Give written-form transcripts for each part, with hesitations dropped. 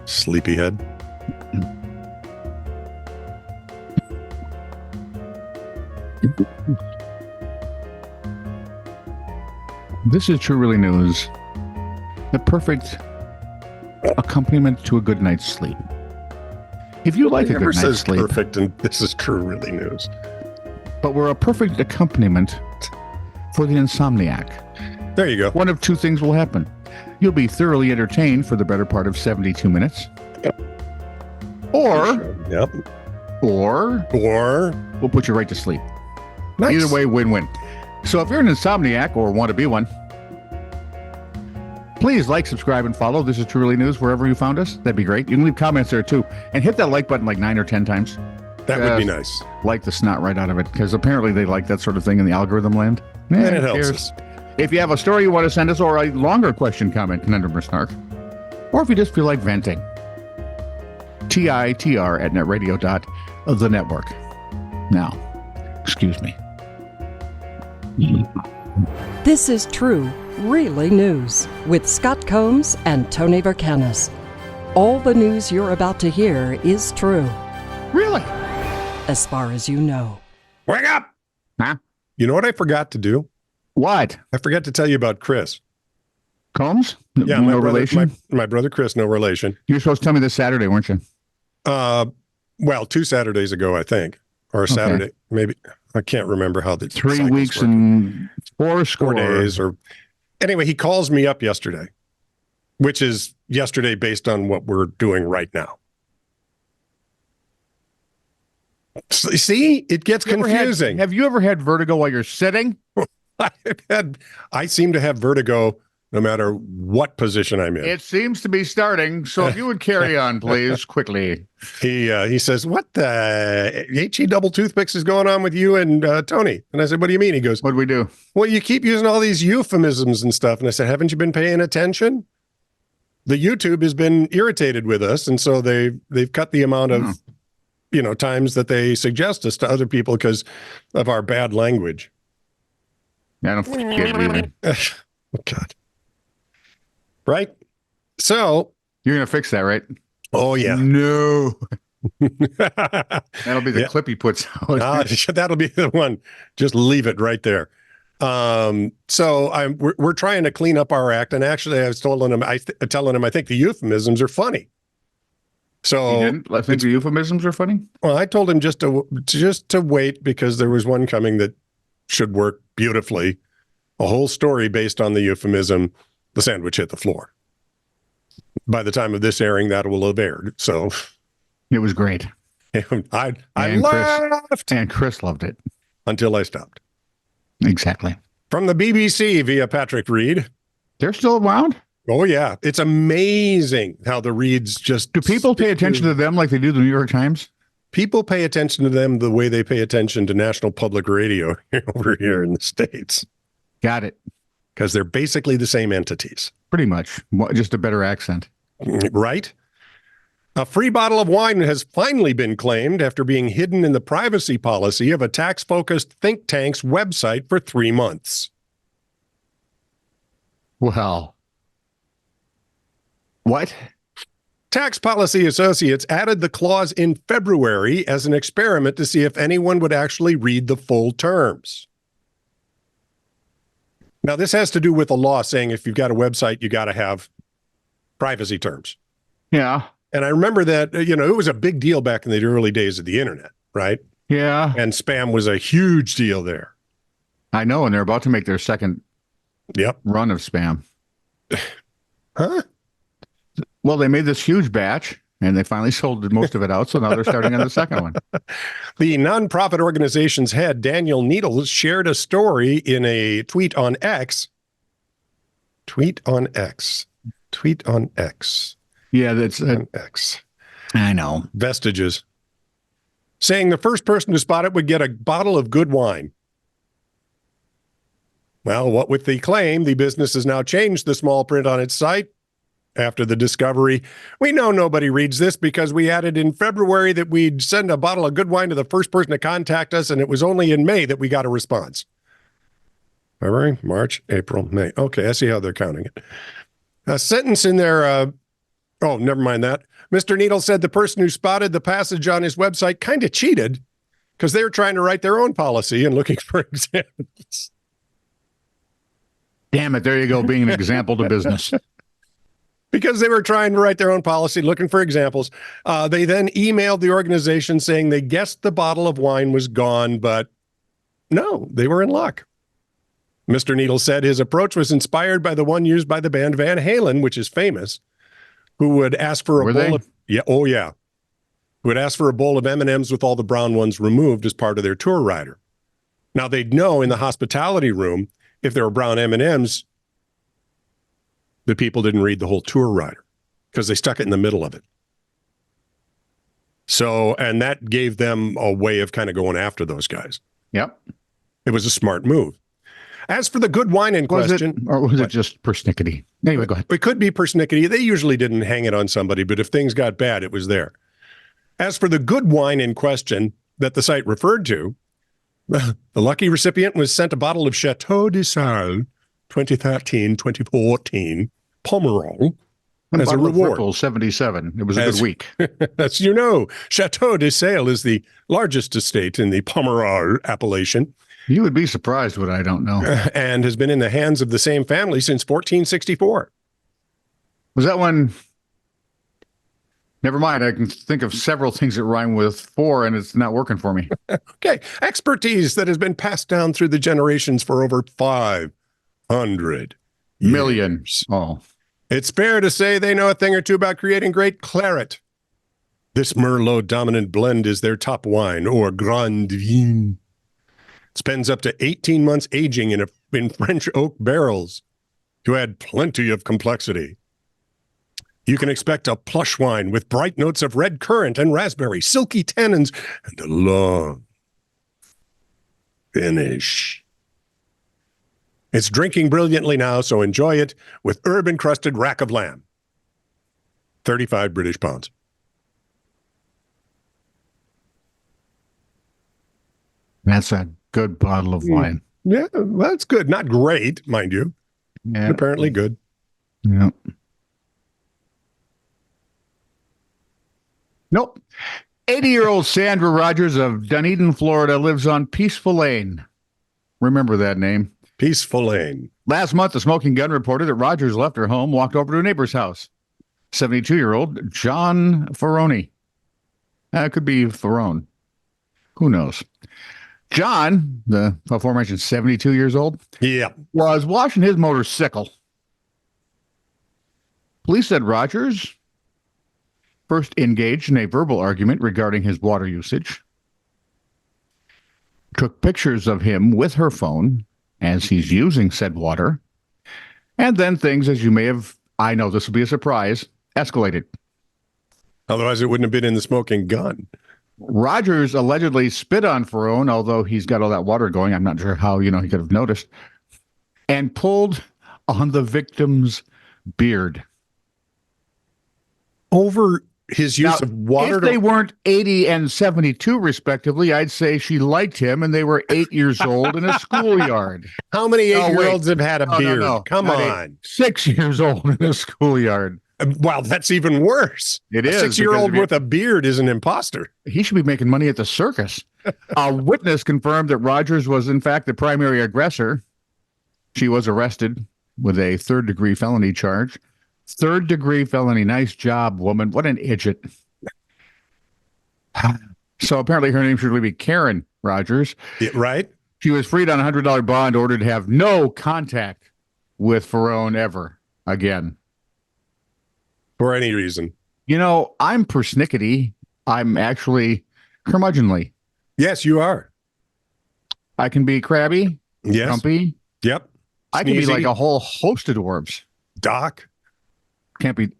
Sleepyhead. This is True Really News. The perfect accompaniment to a good night's sleep. If you like a good night's sleep, perfect, and this is True Really News. but we're a perfect accompaniment for the insomniac. There you go. One of two things will happen. You'll be thoroughly entertained for the better part of 72 minutes. Or we'll put you right to sleep. Nice. Either way, win-win. So if you're an insomniac or want to be one, please like, subscribe, and follow. This is True Really News wherever you found us. That'd be great. You can leave comments there too. And hit that like button like 9 or 10 times. That would be nice. Like the snot right out of it, because apparently they like that sort of thing in the algorithm land. And it helps us. If you have a story you want to send us, or a longer question, comment, conundrum, or snark, or if you just feel like venting, TITR@netradio.the-network. Now, excuse me. This is True Really News with Scott Combs and Tony Vercanis. All the news you're about to hear is true, Really? as far as you know. Wake up! Huh? You know what I forgot to do? What? I forgot to tell you about Chris. Combs? Yeah, no relation? My brother Chris, no relation. You were supposed to tell me this Saturday, weren't you? Well, 2 Saturdays ago, I think, or a Saturday, maybe. I can't remember how the 3 weeks and 4 days. Or anyway, he calls me up yesterday, which is yesterday based on what we're doing right now. See, it gets confusing. Have you ever had vertigo while you're sitting? I seem to have vertigo no matter what position I'm in. It seems to be starting. So if you would carry on, please, quickly. He says, "What the HE double toothpicks is going on with you and Tony?" And I said, "What do you mean?" He goes, What do we do? "Well, you keep using all these euphemisms and stuff." And I said, "Haven't you been paying attention? The YouTube has been irritated with us, and so they've cut the amount of times that they suggest us to other people because of our bad language." I don't get you. Oh, God. Right? So You're going to fix that, right? Oh, yeah. No. That'll be the clip he puts out. That'll be the one. Just leave it right there. So we're trying to clean up our act. And actually, I was telling him I think the euphemisms are funny. So You didn't? I think the euphemisms are funny. Well, I told him just to wait, because there was one coming that should work beautifully. A whole story based on the euphemism, "The sandwich hit the floor." By the time of this airing, that will have aired. So It was great. I laughed. And Chris loved it. Until I stopped. Exactly. From the BBC via Patrick Reed. They're still around? Oh, yeah. It's amazing how the Reeds just... Do people pay attention to them like they do the New York Times? People pay attention to them the way they pay attention to National Public Radio over here in the States. Got it. Because they're basically the same entities. Pretty much. Just a better accent. Right? A free bottle of wine has finally been claimed after being hidden in the privacy policy of a tax-focused think tank's website for 3 months. Well. What? Tax Policy Associates added the clause in February as an experiment to see if anyone would actually read the full terms. Now, this has to do with the law saying if you've got a website, you got to have privacy terms. Yeah. And I remember that, it was a big deal back in the early days of the internet, right? Yeah. And spam was a huge deal there. I know, and they're about to make their second run of spam. Huh? Well, they made this huge batch, and they finally sold most of it out, so now they're starting on the second one. The nonprofit organization's head, Daniel Needles, shared a story in a tweet on X. Yeah, that's X. I know. Vestiges. Saying the first person to spot it would get a bottle of good wine. Well, what with the claim, the business has now changed the small print on its site. After the discovery, we know nobody reads this because we added in February that we'd send a bottle of good wine to the first person to contact us, and it was only in May that we got a response. February, March, April, May. Okay, I see how they're counting it. A sentence in their Oh, never mind that. Mr. Needle said the person who spotted the passage on his website kind of cheated because they were trying to write their own policy and looking for examples. Damn it. There you go. Being an example to business. Because they were trying to write their own policy, looking for examples. They then emailed the organization saying they guessed the bottle of wine was gone, but no, they were in luck. Mr. Needle said his approach was inspired by the one used by the band Van Halen, which is famous, who would ask for a bowl of... Yeah, oh yeah. Who would ask for a bowl of M&Ms with all the brown ones removed as part of their tour rider. Now, they'd know in the hospitality room, if there were brown M&Ms, the people didn't read the whole tour rider because they stuck it in the middle of it. So, and that gave them a way of kind of going after those guys. Yep. It was a smart move. As for the good wine in question... Or was it just persnickety? Anyway, go ahead. It could be persnickety. They usually didn't hang it on somebody, but if things got bad, it was there. As for the good wine in question that the site referred to, the lucky recipient was sent a bottle of Chateau de Sales 2013-2014 Pomerol as a reward. Purple 77. It was a good week. As you know, Chateau de Sales is the largest estate in the Pomerol appellation. You would be surprised what I don't know. And has been in the hands of the same family since 1464. Was that one? Never mind. I can think of several things that rhyme with 4, and it's not working for me. Okay. Expertise that has been passed down through the generations for over 500 million. years. Oh. It's fair to say they know a thing or two about creating great claret. This Merlot dominant blend is their top wine, or Grand Vin. It spends up to 18 months aging in French oak barrels to add plenty of complexity. You can expect a plush wine with bright notes of red currant and raspberry, silky tannins, and a long finish. It's drinking brilliantly now, so enjoy it with herb-encrusted rack of lamb. 35 British pounds. That's a good bottle of wine. Yeah, well, that's good. Not great, mind you. Yeah. Apparently good. Yeah. Nope. 80-year-old Sandra Rogers of Dunedin, Florida, lives on Peaceful Lane. Remember that name. Peaceful Lane. Last month, the Smoking Gun reported that Rogers left her home, walked over to a neighbor's house. 72-year-old John Ferroni. It could be Ferrone. Who knows? John, the aforementioned 72 years old, was washing his motorcycle. Police said Rogers first engaged in a verbal argument regarding his water usage, took pictures of him with her phone as he's using said water, and then things, as you may have, I know this will be a surprise, escalated. Otherwise, it wouldn't have been in the Smoking Gun. Rogers allegedly spit on Ferrone, although he's got all that water going. I'm not sure how, he could have noticed, and pulled on the victim's beard. Over his use of water? If they weren't 80 and 72, respectively, I'd say she liked him, and they were 8 years old in a schoolyard. How many 8-year-olds have had a beard? No. Come Not on. 6 years old in a schoolyard. Wow, that's even worse. It is. A 6-year-old with a beard is an imposter. He should be making money at the circus. A witness confirmed that Rogers was, in fact, the primary aggressor. She was arrested with a third-degree felony charge. Third-degree felony. Nice job, woman. What an idiot. So apparently her name should really be Karen Rogers. Yeah, right? She was freed on a $100 bond, ordered to have no contact with Ferrone ever again. For any reason. I'm persnickety. I'm actually curmudgeonly. Yes, you are. I can be crabby, grumpy. Yep. I can be like a whole host of dwarves. Doc. Can't be,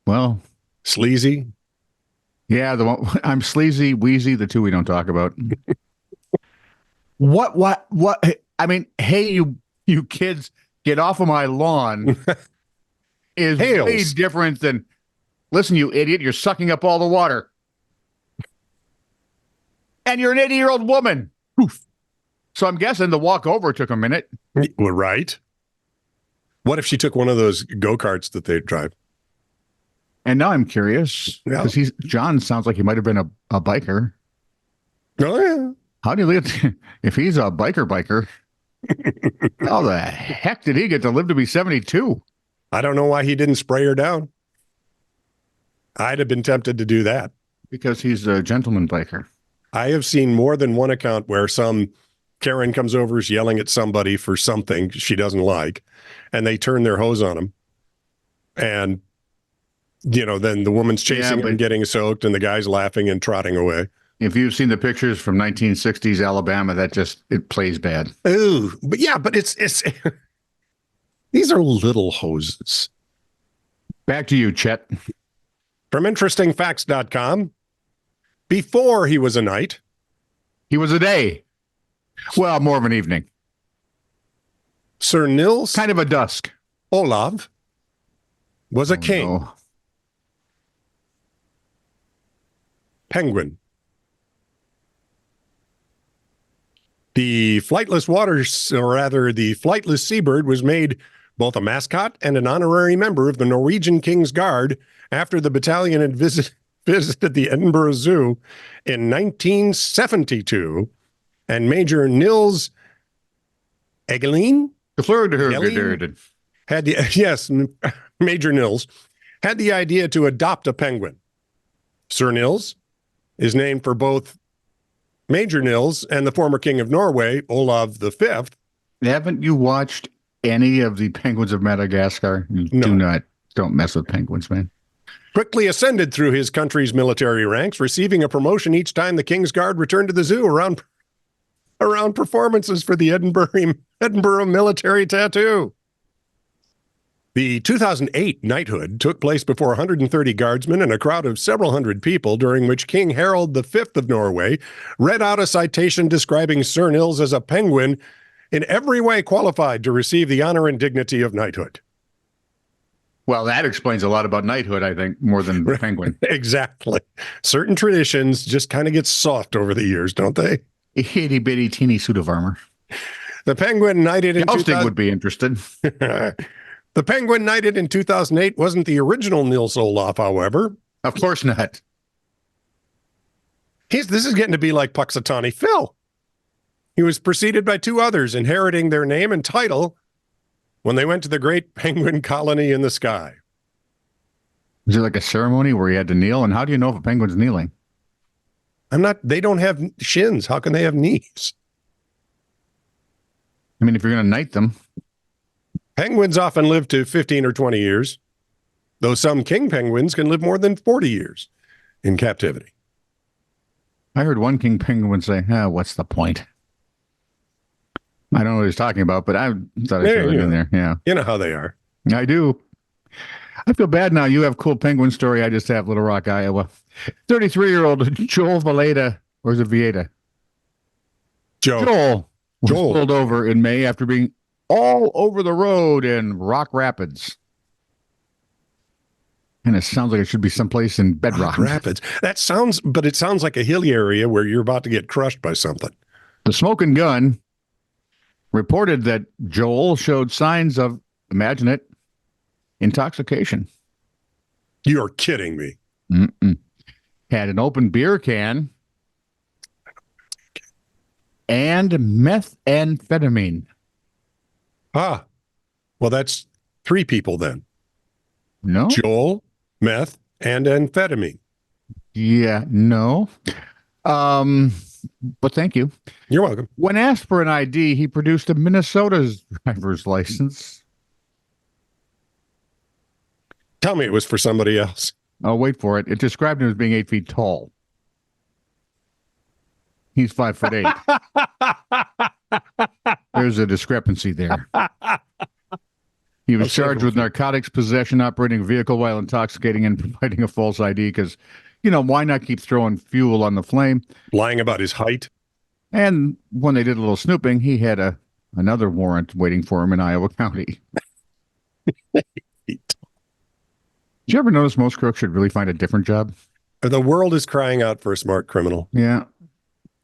well. Sleazy. Yeah, I'm sleazy, wheezy, the two we don't talk about. What? I mean, hey, you kids, get off of my lawn. Is way different than, listen, you idiot, you're sucking up all the water. And you're an 80-year-old woman. Oof. So I'm guessing the walk over took a minute. Well, right. What if she took one of those go-karts that they drive? And now I'm curious Yeah. because John sounds like he might have been a biker. Oh, yeah. How do you live if he's a biker? How the heck did he get to live to be 72? I don't know why he didn't spray her down. I'd have been tempted to do that. Because he's a gentleman biker. I have seen more than one account where some Karen comes over, is yelling at somebody for something she doesn't like, and they turn their hose on him. And, then the woman's chasing him and getting soaked, and the guy's laughing and trotting away. If you've seen the pictures from 1960s Alabama, it plays bad. Ooh, but it's these are little hoses. Back to you, Chet. From interestingfacts.com, before he was a knight, He was a day. Well, more of an evening. Sir Nils Kind of a dusk. Olav was a king. No. Penguin. The flightless seabird was made both a mascot and an honorary member of the Norwegian King's Guard after the battalion had visited the Edinburgh Zoo in 1972, and Major Nils Egelin Major Nils had the idea to adopt a penguin. Sir Nils is named for both Major Nils and the former king of Norway, Olav V. Haven't you watched any of the Penguins of Madagascar? No. Don't mess with penguins, man. Quickly ascended through his country's military ranks, receiving a promotion each time the King's Guard returned to the zoo around performances for the Edinburgh military tattoo. The 2008 knighthood took place before 130 guardsmen and a crowd of several hundred people, during which King Harold V of Norway read out a citation describing Sir Nils as a penguin in every way qualified to receive the honor and dignity of knighthood. Well, that explains a lot about knighthood, I think, more than penguin. Exactly. Certain traditions just kind of get soft over the years, don't they? A itty-bitty teeny suit of armor. The penguin knighted in Jousting would be interested. The penguin knighted in 2008 wasn't the original Nils Olaf, however. Of course not. This is getting to be like Puxatawny Phil. He was preceded by two others, inheriting their name and title when they went to the great penguin colony in the sky. Is it like a ceremony where you had to kneel? And how do you know if a penguin's kneeling? They don't have shins. How can they have knees? I mean, if you're going to knight them. Penguins often live to 15 or 20 years, though some king penguins can live more than 40 years in captivity. I heard one king penguin say, what's the point? I don't know what he's talking about, but I thought I threw it in there. Yeah. You know how they are. I do. I feel bad now. You have cool penguin story. I just have Little Rock, Iowa. 33-year-old Joel Valeda, or is it Vieta? Joel was pulled over in May after being all over the road in Rock Rapids. And it sounds like it should be someplace in Bedrock. Rapids. It sounds like a hilly area where you're about to get crushed by something. The Smoking Gun reported that Joel showed signs of, imagine it, intoxication. You're kidding me. Had an open beer can and methamphetamine. Ah, well, that's three people then. No? Joel, meth, and amphetamine. Yeah, no. But thank you. You're welcome. When asked for an ID, he produced a Minnesota's driver's license. Tell me it was for somebody else. Oh, wait for it. It described him as being 8 feet tall. He's 5'8". There's a discrepancy there. He was charged with narcotics possession, operating a vehicle while intoxicating, and providing a false ID because, why not keep throwing fuel on the flame? Lying about his height. And when they did a little snooping, he had another warrant waiting for him in Iowa County. Did you ever notice most crooks should really find a different job? The world is crying out for a smart criminal. Yeah.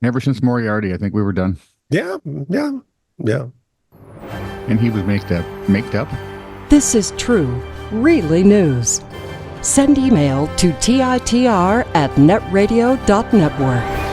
Ever since Moriarty, I think we were done. Yeah. And he was made up. This is true, really news. Send email to TITR@netradio.network.